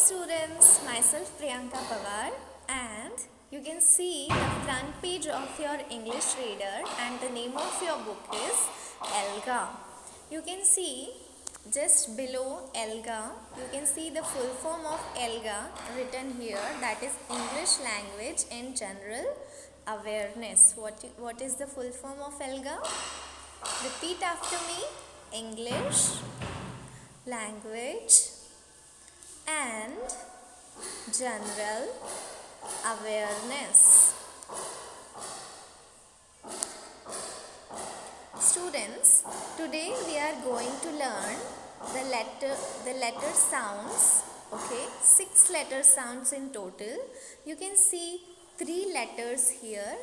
students, myself Priyanka Pawar, and you can see the front page of your English reader and the name of your book is ELGA. You can see just below ELGA, you can see the full form of ELGA written here, that is English Language in General Awareness. What is the full form of ELGA? Repeat after me. English Language and General Awareness. Students, today we are going to learn the letter sounds. Okay, 6 letter sounds in total. You can see 3 letters here,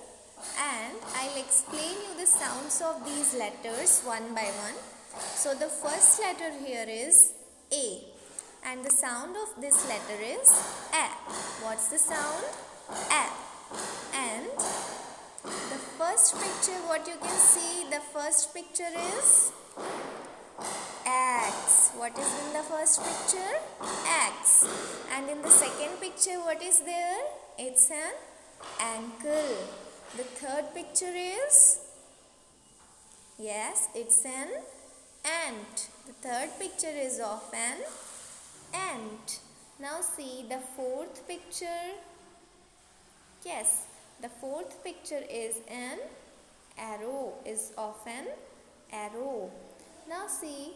and I'll explain you the sounds of these letters one by one. So the first letter here is A, and the sound of this letter is A. What's the sound? A. And the first picture, what you can see, the first picture is X. What is in the first picture? X. And in the second picture, what is there? It's an ankle. The third picture is, yes, it's an ant. The third picture is of an ant. Now see the fourth picture. Yes, the fourth picture is an arrow, is of an arrow. Now see,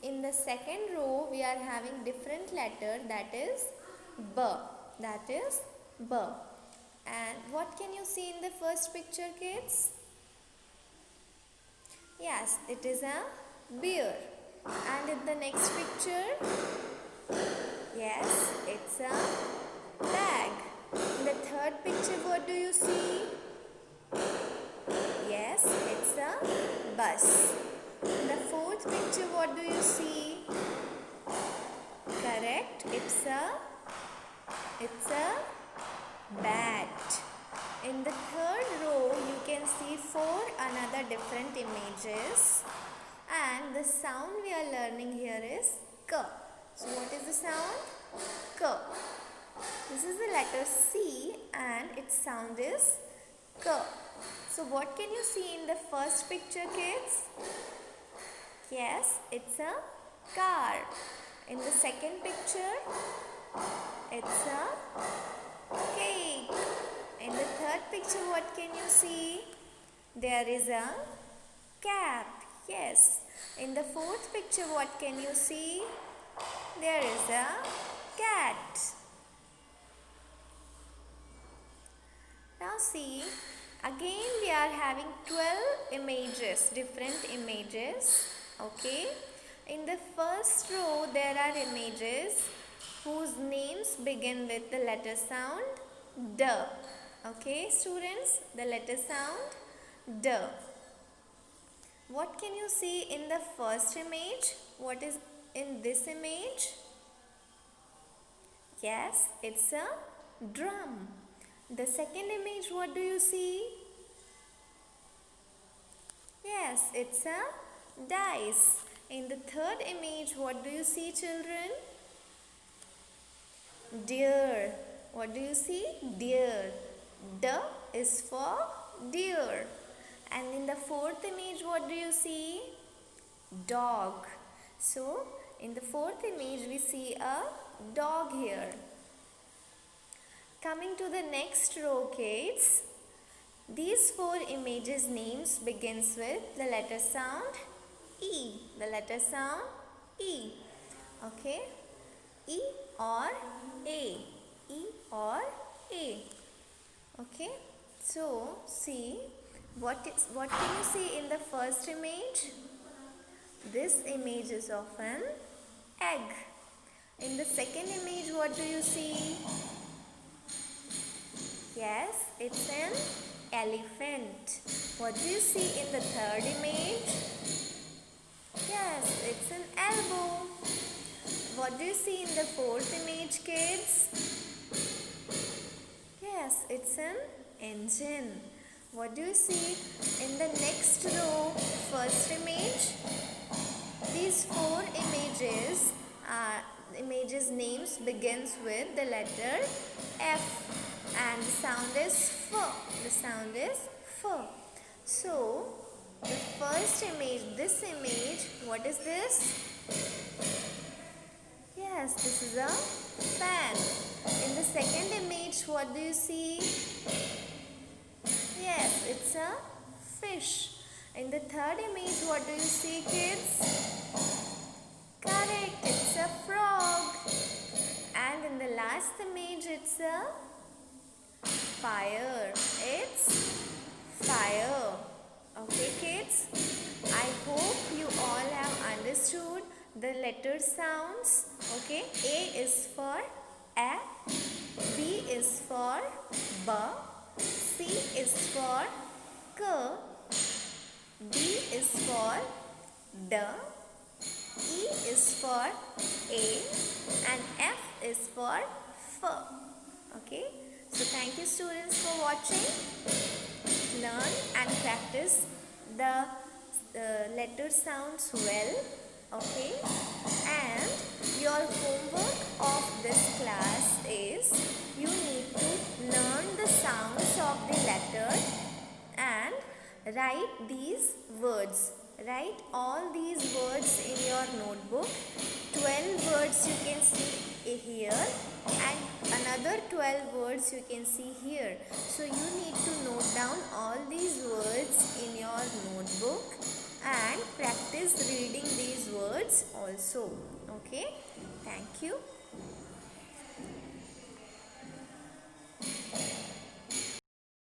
in the second row we are having different letter, that is B. That is B. And what can you see in the first picture, kids? Yes, it is a bear. And in the next picture, yes, it's a bag. In the third picture, what do you see? Yes, it's a bus. In the fourth picture, what do you see? Correct, it's a bat. In the third row, you can see 4 another different images, and the sound we are learning here is K. So what is the sound? K. This is the letter C and its sound is K. So what can you see in the first picture, kids? Yes, it's a car. In the second picture, it's a cake. In the third picture, what can you see? There is a cap. Yes. In the fourth picture, what can you see? There is a cat. Now see, again we are having 12 images, different images. Okay. In the first row, there are images whose names begin with the letter sound D. Okay, students, the letter sound D. What can you see in the first image? What is in this image? Yes, it's a drum. The second image, what do you see? Yes, it's a dice. In the third image, what do you see, children? Deer. What do you see? Deer. D is for deer. And in the fourth image, what do you see? Dog. So, in the fourth image, we see a dog here. Coming to the next row, kids. These 4 images names begins with the letter sound E. The letter sound E. Okay. E or A. E or A. Okay. So, see, what can you see in the first image? This image is of an egg. In the second image, what do you see? Yes, it's an elephant. What do you see in the third image? Yes, it's an elbow. What do you see in the fourth image, kids? Yes, it's an engine. What do you see in the next row, first image? These 4 images are image's names begins with the letter F and the sound is F. The sound is F. So the first image, this image, what is this? Yes, this is a fan. In the second image, what do you see? Yes, it's a fish. In the third image, what do you see, kids? Correct, it's a frog. And in the last image, it's a fire. It's fire. Okay, kids? I hope you all have understood the letter sounds. Okay, A is for A, B is for B, C is for K, D is for D, E is for A, and F is for F. Okay, so thank you students for watching. Learn and practice the letter sounds well. Okay, and your homework of this class is you need to learn the sounds of the letter and write these words. Write all these words in your notebook. 12 words you can see here and another 12 words you can see here. So you need to note down all these words in your notebook and practice reading these words also. Okay, thank you.